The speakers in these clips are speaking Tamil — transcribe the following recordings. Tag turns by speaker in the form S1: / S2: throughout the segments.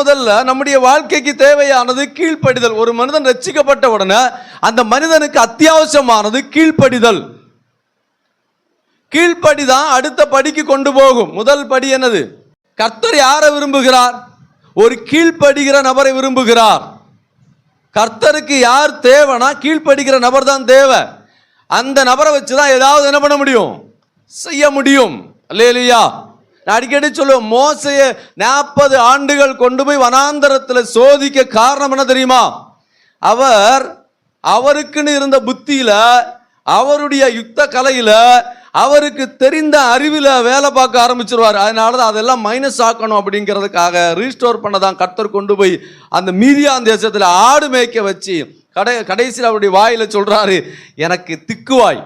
S1: முதல்ல நம்முடைய வாழ்க்கைக்கு தேவையானது கீழ்ப்படிதல். ஒரு மனிதன் ரட்சிக்கப்பட்ட உடனே அந்த மனிதனுக்கு அத்தியாவசியமானது கீழ்ப்படிதல். கீழ்ப்படிதான் அடுத்த படிக்கு கொண்டு போகும். முதல் படி என்னது? கர்த்தர் யாரை விரும்புகிறார்? ஒரு கீழ்ப்படுகிற நபரை விரும்புகிறார். கர்த்தருக்கு யார் தேவைனா கீழ்ப்படுகிற நபர் தான் தேவை. அந்த நபரை வச்சுதான் ஏதாவது என்ன பண்ண முடியும், செய்ய முடியும். அல்லேலூயா. நான் அடிக்கடி சொல்லுவேன், மோசேயை 40 ஆண்டுகள் கொண்டு போய் வனாந்தரத்தில் சோதிக்க காரணம் என்ன தெரியுமா? அவருக்குன்னு இருந்த புத்தியில, அவருடைய யுத்த கலையில, அவருக்கு தெரிந்த அறிவில் வேலை பார்க்க ஆரம்பிச்சிருவார். அதனாலதான் அதெல்லாம் மைனஸ் ஆக்கணும் அப்படிங்கிறதுக்காக ரீஸ்டோர் பண்ணதான் கர்த்தர் கொண்டு போய் அந்த மீதியான் தேசத்தில் ஆடு மேய்க்க வச்சு கடைசியில் அவருடைய வாயில சொல்றாரு, எனக்கு திக்குவாய்.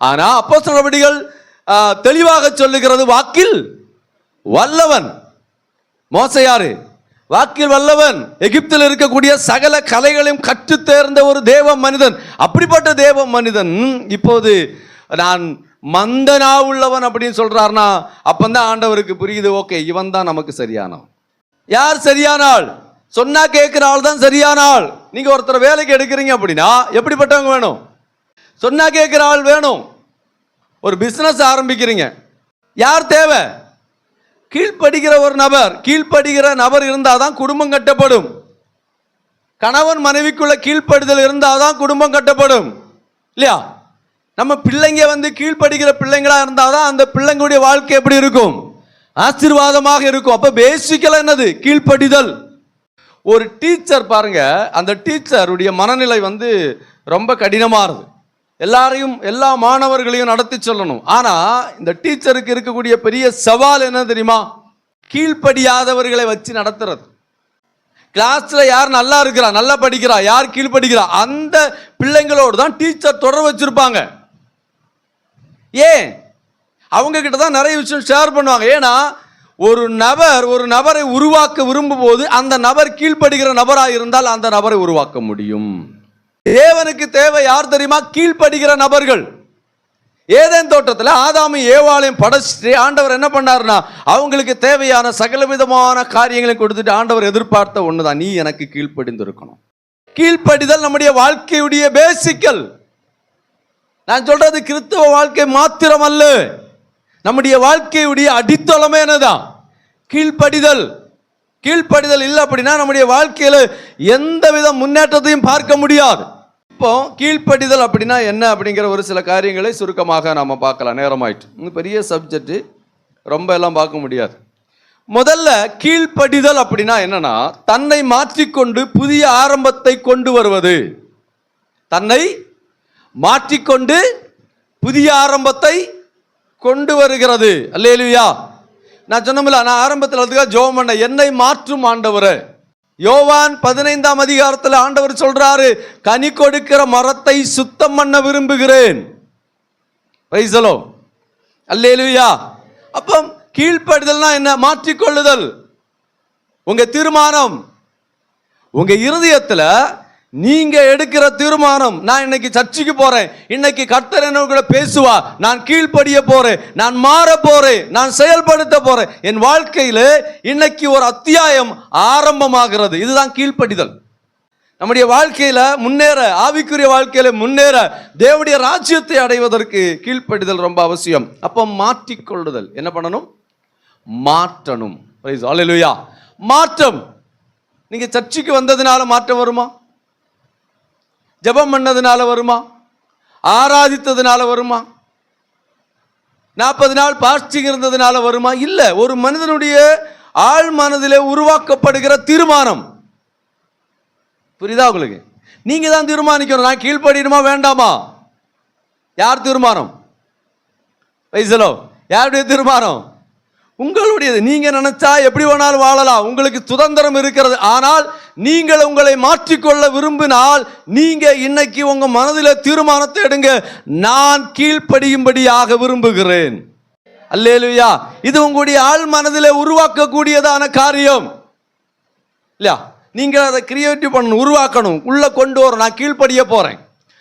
S1: ஆனா அப்போஸ்தலர் நடவடிக்கைகள் தெளிவாக சொல்லுகிறது, வாக்கில் வல்லவன். மோசே யாரு? வாக்கில் வல்லவன். எகிப்தில் இருக்கக்கூடிய சகல கலைகளையும் கற்று தேர்ந்த ஒரு தேவ மனிதன். அப்படிப்பட்ட தேவ மனிதன் இப்போது நான் மந்தனா உள்ளவன் அப்படின்னு சொல்றாருனா அப்பந்தான் ஆண்டவருக்கு புரியுது, ஓகே இவன் தான் நமக்கு சரியானவன். யார் சரியான ஆள்? சொன்னா கேட்கிற ஆள் தான் சரியான ஆள். நீங்க ஒருத்தர் வேலைக்கு எடுக்கிறீங்க அப்படின்னா எப்படிப்பட்டவங்க வேணும்? சொன்னா கேட்கிற ஆள் வேணும். ஒரு பிசினஸ் ஆரம்பிக்கிறீங்க, யார் தேவை? கீழ்ப்படுகிற ஒரு நபர். கீழ்ப்படுகிற நபர் இருந்தாதான் குடும்பம் கட்டப்படும். கணவன் மனைவிக்குள்ள கீழ்ப்படுதல் இருந்தாதான் குடும்பம் கட்டப்படும், இல்லையா? நம்ம பிள்ளைங்க கீழ்ப்படுகிற பிள்ளைங்களா இருந்தாதான் அந்த பிள்ளைங்களுடைய வாழ்க்கை எப்படி இருக்கும்? ஆசீர்வாதமாக இருக்கும். அப்ப பேசிக்கலா என்னது? கீழ்ப்படிதல். ஒரு டீச்சர் பாருங்க, அந்த டீச்சருடைய மனநிலை ரொம்ப கடினமானது. எல்லா மாணவர்களையும் நடத்தி சொல்லணும். ஆனா இந்த டீச்சருக்கு இருக்கக்கூடிய பெரிய சவால் என்ன தெரியுமா? கீழ்ப்படியாதவர்களை வச்சு நடத்துறது. கிளாஸ்ல யார் நல்லா இருக்கிறா, நல்லா படிக்கிறா, யார் கீழ்ப்படுகிறா, அந்த பிள்ளைங்களோடு தான் டீச்சர் தொடர்பு வச்சிருப்பாங்க. ஏன்? அவங்க கிட்ட தான் நிறைய விஷயம் ஷேர் பண்ணுவாங்க. ஏன்னா ஒரு நபரை உருவாக்க விரும்பும் போது அந்த நபர் கீழ்ப்படுகிற நபராக இருந்தால் அந்த நபரை உருவாக்க முடியும். தேவனுக்கு தேவை யார் தெரியுமா? கீழ்ப்படுகிற நபர்கள். ஏதேன் தோட்டத்தில் ஆதாமும் ஏவாளையும் படைச்சிட்டு ஆண்டவர் என்ன பண்ணாருன்னா அவங்களுக்கு தேவையான சகல விதமான காரியங்களை கொடுத்துட்டு ஆண்டவர் எதிர்பார்த்த ஒண்ணுதான், நீ எனக்கு கீழ்ப்படிந்திருக்கணும். கீழ்ப்படிதல் நம்முடைய வாழ்க்கையுடைய பேசிக்கல். நான் சொல்றது கிறிஸ்தவ வாழ்க்கை மாத்திரம் அல்ல, நம்முடைய வாழ்க்கையுடைய அடித்தளமே என்னதான்? கீழ்ப்படிதல். கீழ்ப்படிதல் இல்லை அப்படின்னா நம்முடைய வாழ்க்கையில எந்த வித முன்னேற்றத்தையும் பார்க்க முடியாது. இப்போ கீழ்ப்படிதல் அப்படின்னா என்ன அப்படிங்கிற ஒரு சில காரியங்களை சுருக்கமாக நாம பார்க்கலாம். நேரமாயிட்டு பெரிய சப்ஜெக்ட், ரொம்ப எல்லாம் பார்க்க முடியாது. முதல்ல கீழ்ப்படிதல் அப்படின்னா என்னன்னா, தன்னை மாற்றிக்கொண்டு புதிய ஆரம்பத்தை கொண்டு வருவது. தன்னை மாற்றிக்கொண்டு புதிய ஆரம்பத்தை கொண்டு வருகிறது. அல்லேலூயா. நான் சொன்னமில்ல, நான் ஆரம்பத்தில் அதுக்காக ஜெபம் பண்ண, என்னை மாற்றும் ஆண்டவரே. யோவான் 15ஆம் அதிகாரத்தில் ஆண்டவர் சொல்றாரு, கனி கொடுக்கிற மரத்தை சுத்தம் பண்ண விரும்புகிறேன். Praise the Lord. அல்லேலூயா. அப்போ கீழ்ப்படிதல்னா என்ன? மாற்றிக்கொள்ளுதல். உங்க தீர்மானம், உங்க இருதயத்தில் நீங்க எடுக்கிற தீர்மானம், நான் இன்னைக்கு சர்ச்சுக்கு போறேன், இன்னைக்கு கர்த்தர் என்ன கூட பேசுவா, நான் கீழ்ப்படிய போறேன், நான் மாற போறேன், நான் செயல்படுத்த போறேன், என் வாழ்க்கையில இன்னைக்கு ஒரு அத்தியாயம் ஆரம்பமாகிறது. இதுதான் கீழ்ப்படிதல். நம்முடைய வாழ்க்கையில முன்னேற, ஆவிக்குரிய வாழ்க்கையில முன்னேற, தேவனுடைய ராஜ்யத்தை அடைவதற்கு கீழ்ப்படிதல் ரொம்ப அவசியம். அப்போ மாற்றிக்கொள்ளுதல் என்ன பண்ணணும்? மாற்றணும். அல்லேலூயா. மாற்றம். நீங்க சர்ச்சுக்கு வந்ததுனால மாற்றம் வருமா? ஜெபம் பண்ணதுனால வருமா? ஆராதித்ததுனால வருமா? 40 நாள் பாஸ்டிங் இருந்ததுனால வருமா? இல்ல. ஒரு மனிதனுடைய ஆழ் மனதிலே உருவாக்கப்படுகிற தீர்மானம். புரியுதா உங்களுக்கு? நீங்க தான் தீர்மானிக்கணும், நான் கீழ்ப்படியணுமா வேண்டாமா. யார் தீர்மானம்? யாருடைய தீர்மானம்? உங்களுடையது. நீங்க நினைச்சா எப்படி வேணாலும் வாழலாம், உங்களுக்கு சுதந்திரம் இருக்கிறது. ஆனால் நீங்கள் உங்களை மாற்றிக்கொள்ள விரும்பினால் நீங்க இன்னைக்கு உங்க மனதில் தீர்மானத்தை எடுங்க, நான் கீழ்ப்படியும்படியாக விரும்புகிறேன். அல்லேலூயா. இது உங்களுடைய ஆழ் மனதில் உருவாக்கக்கூடியதான காரியம் இல்லையா? நீங்க அதை கிரியேட்டிவ் பண்ணணும், உருவாக்கணும், உள்ள கொண்டு வரும். நான் கீழ்ப்படிய போறேன்,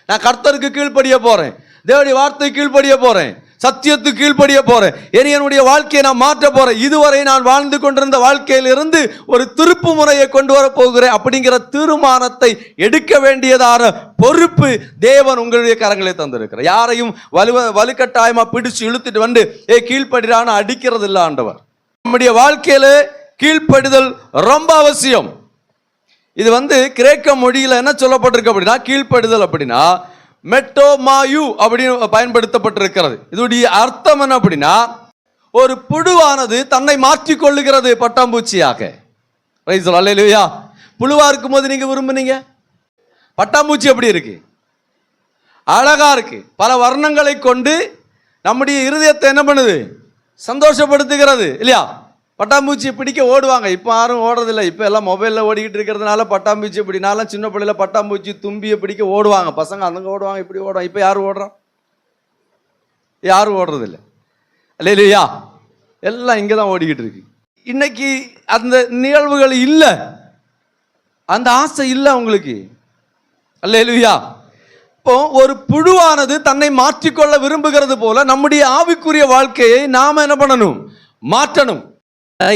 S1: நான் கர்த்தருக்கு கீழ்ப்படிய போறேன், தேவனுடைய வார்த்தை கீழ்ப்படிய போறேன், சத்தியத்துக்கு கீழ்ப்படிய போறேன், இனி என்னுடைய வாழ்க்கையை நான் மாற்ற போறேன், இதுவரை நான் வாழ்ந்து கொண்டிருந்த வாழ்க்கையிலிருந்து ஒரு திருப்பு முறையை கொண்டு வர போகிறேன் அப்படிங்கிற தீர்மானத்தை எடுக்க வேண்டியதான பொறுப்பு தேவன் உங்களுடைய கரங்களை தந்திருக்கிறார். யாரையும் வலுக்கட்டாயமா பிடிச்சு இழுத்துட்டு வந்து கீழ்ப்படிறான்னு அடிக்கிறது இல்லை ஆண்டவர். நம்முடைய வாழ்க்கையில கீழ்ப்படிதல் ரொம்ப அவசியம். இது கிரேக்க மொழியில என்ன சொல்லப்பட்டிருக்கு அப்படின்னா, கீழ்ப்படிதல் அப்படின்னா மெட்டோமாயு அப்படின்னு பயன்படுத்தப்பட்டிருக்கிறது. இதோடைய அர்த்தம் என்ன அப்படின்னா, ஒரு புழுவானது தன்னை மாற்றிக் கொள்ளுகிறது பட்டாம்பூச்சியாக. அல்லேலூயா. புழுவா இருக்கும் போது நீங்க விரும்புனீங்க, பட்டாம்பூச்சி எப்படி இருக்கு, அழகா இருக்கு, பல வர்ணங்களை கொண்டு நம்முடைய இருதயத்தை என்ன பண்ணுது, சந்தோஷப்படுத்துகிறது இல்லையா? பட்டாம்பூச்சி பிடிக்க ஓடுவாங்க. இப்போ யாரும் ஓடுறதில்லை, இப்போ எல்லாம் மொபைலில் ஓடிக்கிட்டு இருக்கிறதுனால பட்டாம்பூச்சி பிடினாலும் சின்ன பிள்ளைல பட்டாம்பூச்சி தும்பியை பிடிக்க ஓடுவாங்க பசங்க, அங்கே ஓடுவாங்க, இப்படி ஓடுவாங்க. இப்போ யாரும் ஓடுறான்? யாரும் ஓடுறதில்லை இல்லையா? எல்லாம் இங்கே தான் ஓடிக்கிட்டு இருக்கு. இன்னைக்கு அந்த நிகழ்வுகள் இல்லை, அந்த ஆசை இல்லை உங்களுக்கு. அல்லேலூயா. இப்போ ஒரு புழுவானது தன்னை மாற்றிக்கொள்ள விரும்புகிறது போல நம்முடைய ஆவிக்குரிய வாழ்க்கையை நாம என்ன பண்ணணும், மாற்றணும்.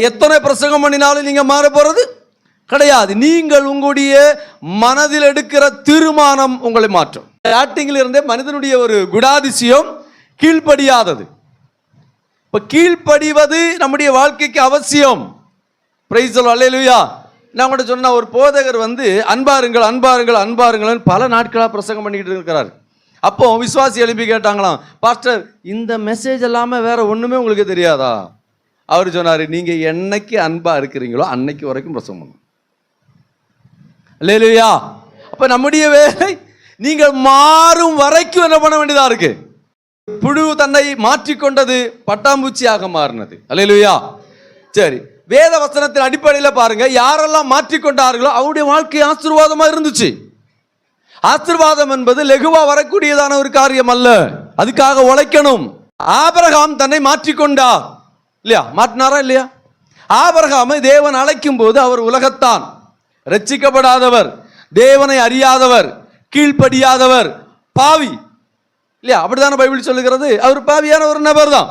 S1: எத்தனை பிரசங்கம் பண்ணினாலும் நீங்க மாற போறது கிடையாது. நீங்கள் உங்களுடைய மனதில் எடுக்கிற தீர்மானம் உங்களை மாற்றும். ஆக்டிங்கில் இருந்தே மனிதனுடைய ஒரு குணாதிசயம் கீழ்ப்படியாதது. இப்ப கீழ்ப்படிவது நம்முடைய வாழ்க்கைக்கு அவசியம். Praise the Lord. அல்லேலூயா. நான் கூட சொன்ன ஒரு போதகர் அன்பாருங்கள் அன்பாருங்கள் அன்பாருங்கள் பல நாட்களாக பிரசங்கம் பண்ணிக்கிட்டு இருக்கிறார். அப்போ விசுவாசி எழுப்பி கேட்டாங்களாம், பாஸ்டர் இந்த மெசேஜ் எல்லாமே வேற ஒண்ணுமே உங்களுக்கு தெரியாதா? அவர் சொன்னாரு, நீங்க என்னைக்கு அன்பா இருக்கிறீங்களோ அன்னைக்கு வரைக்கும் பிரசங்கம் பண்ணும். அல்லேலூயா. அப்ப நம்முடைய வேலை நீங்கள் மாறும் வரைக்கும் என்ன பண்ண வேண்டியதா இருக்கு. புழு தன்னை மாற்றிக்கொண்டது பட்டாம்பூச்சியாக மாறினது. அல்லேலூயா. சரி, வேத வசனத்தின் அடிப்படையில் பாருங்க, யாரெல்லாம் மாற்றிக்கொண்டார்களோ அவருடைய வாழ்க்கை ஆசீர்வாதமா இருந்துச்சு. ஆசீர்வாதம் என்பது லெகுவா வரக்கூடியதான ஒரு காரியம் அல்ல, அதுக்காக உழைக்கணும். ஆபிரகாம் தன்னை மாற்றிக்கொண்டார் இல்லையா? மாற்றினாரா இல்லையா? ஆபிரகாமை தேவன் அழைக்கும் போது அவர் உலகத்தான், ரட்சிக்கப்படாதவர், தேவனை அறியாதவர், கீழ்ப்படியாதவர், பாவி இல்லையா? அப்படித்தான பைபிள் சொல்லுகிறது. அவர் பாவியான ஒரு நபர் தான்.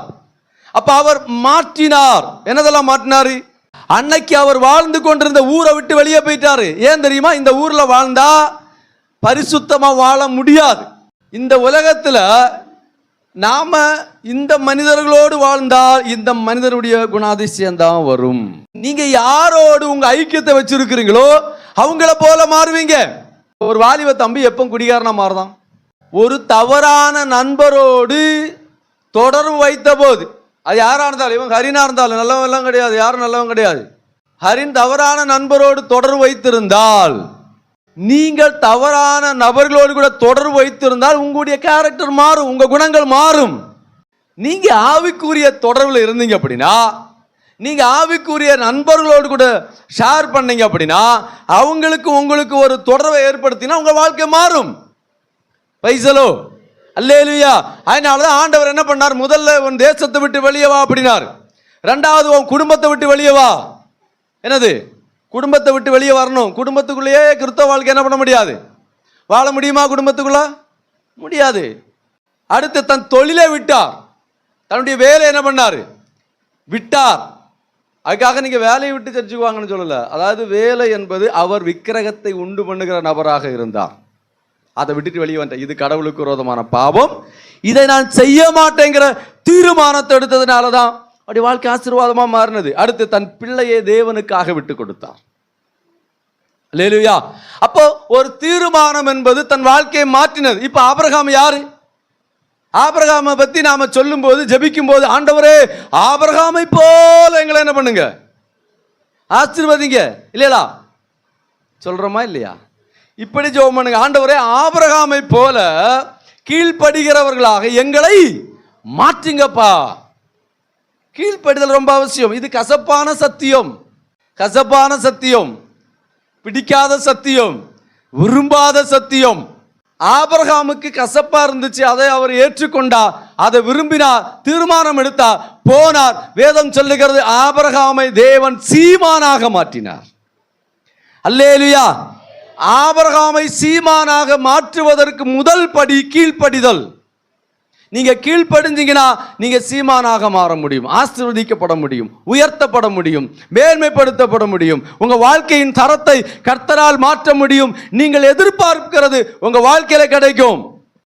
S1: அப்ப அவர் மாற்றினார். என்னதெல்லாம் மாற்றினாரு? அன்னைக்கு அவர் வாழ்ந்து கொண்டிருந்த ஊரை விட்டு வெளியே போயிட்டாரு. ஏன் தெரியுமா? இந்த ஊர்ல வாழ்ந்தா பரிசுத்தமா வாழ முடியாது. இந்த உலகத்துல நாம இந்த மனிதர்களோடு வாழ்ந்தால் இந்த மனிதனுடைய குணாதிசயம் தான் வரும். நீங்க யாரோடு உங்க ஐக்கியத்தை வச்சிருக்கிறீங்களோ அவங்கள போல மாறுவீங்க. ஒரு வாலிப தம்பி எப்போ குடிகாரனா மாறுதான்? ஒரு தவறான நண்பரோடு தொடர்பு வைத்த போது, அது யாரா இருந்தாலும், இவன் ஹரினா இருந்தாலும் நல்லவன் எல்லாம் கிடையாது, யாரும் நல்லவன் கிடையாது. ஹரின் தவறான நண்பரோடு தொடர்பு வைத்திருந்தால், நீங்கள் தவறான நபர்களோடு கூட தொடர்பு வைத்திருந்தால் உங்களுடைய கேரக்டர் மாறும், உங்க குணங்கள் மாறும். நீங்க ஆவிக்குரிய தொடர்புல இருந்தீங்க அப்படின்னா, நீங்க ஆவிக்குரிய நண்பர்களோடு கூட ஷேர் பண்ணீங்க அப்படின்னா, அவங்களுக்கு உங்களுக்கு ஒரு தொடர்பை ஏற்படுத்தினா உங்க வாழ்க்கை மாறும். பைசலோ அல்லேலூயா. அதனாலதான் ஆண்டவர் என்ன பண்ணார்? முதல்ல உன் தேசத்தை விட்டு வெளியே வா அப்படின்னார். ரெண்டாவது உன் குடும்பத்தை விட்டு வெளியே வா. என்னது? குடும்பத்தை விட்டு வெளியே வரணும். குடும்பத்துக்குள்ளேயே கிறிஸ்தவ வாழ்க்கை என்ன பண்ண முடியாது, வாழ முடியுமா? குடும்பத்துக்குள்ள முடியாது. அடுத்து தன் தொழிலை விட்டார், தன்னுடைய வேலை என்ன பண்ணாரு? விட்டார். அதுக்காக நீங்க வேலையை விட்டு தெரிஞ்சுக்குவாங்கன்னு சொல்லல. அதாவது வேலை என்பது அவர் விக்கிரகத்தை உண்டு பண்ணுகிற நபராக இருந்தார். அதை விட்டுட்டு வெளியே வந்த, இது கடவுளுக்கு விரோதமான பாவம், இதை நான் செய்ய மாட்டேங்கிற தீர்மானத்தை எடுத்ததுனால தான் அப்படி வாழ்க்கை ஆசீர்வாதமா மாறினது. அடுத்து தன் பிள்ளையை தேவனுக்காக விட்டு கொடுத்தார். அல்லேலூயா. அப்போ ஒரு தீர்மானம் என்பது தன் வாழ்க்கையை மாற்றினது. இப்ப ஆபிரகாம் யாரு? ஆபிரகாமை பத்தி நாம சொல்லும் போது, ஜெபிக்கும் போது, ஆண்டவரே ஆபிரகாமை போல எங்களை என்ன பண்ணுங்க, ஆசீர்வதிங்க இல்லையா சொல்றோமா இல்லையா? இப்படி ஜெபம் பண்ணுங்க, ஆண்டவரே ஆபிரகாமை போல கீழ்ப்படுகிறவர்களாக எங்களை மாற்றுங்கப்பா. கீழ்ப்படுதல் ரொம்ப அவசியம். இது கசப்பான சத்தியம், கசப்பான சத்தியம், பிடிக்காத சத்தியம், விரும்பாத சத்தியம். ஆபிரகாமுக்கு கசப்பா இருந்துச்சு, அதை அவர் ஏற்றுக்கொண்டார், அதை விரும்பினார், தீர்மானம் எடுத்தார், போனார். வேதம் சொல்லுகிறது ஆபிரகாமை தேவன் சீமானாக மாற்றினார். அல்லேலூயா. ஆபிரகாமை சீமானாக மாற்றுவதற்கு முதல் படி கீழ்ப்படிதல். நீங்க கீழ்ப்படிஞ்சீங்கன்னா நீங்க சீமானாக மாற முடியும், ஆசீர்வதிக்கப்பட முடியும், உயர்த்தப்பட முடியும், மேன்மைப்படுத்தப்பட முடியும். உங்க வாழ்க்கையின் தரத்தை கர்த்தரால் மாற்ற முடியும். நீங்கள் எதிர்பார்க்கிறது உங்க வாழ்க்கையில கிடைக்கும்.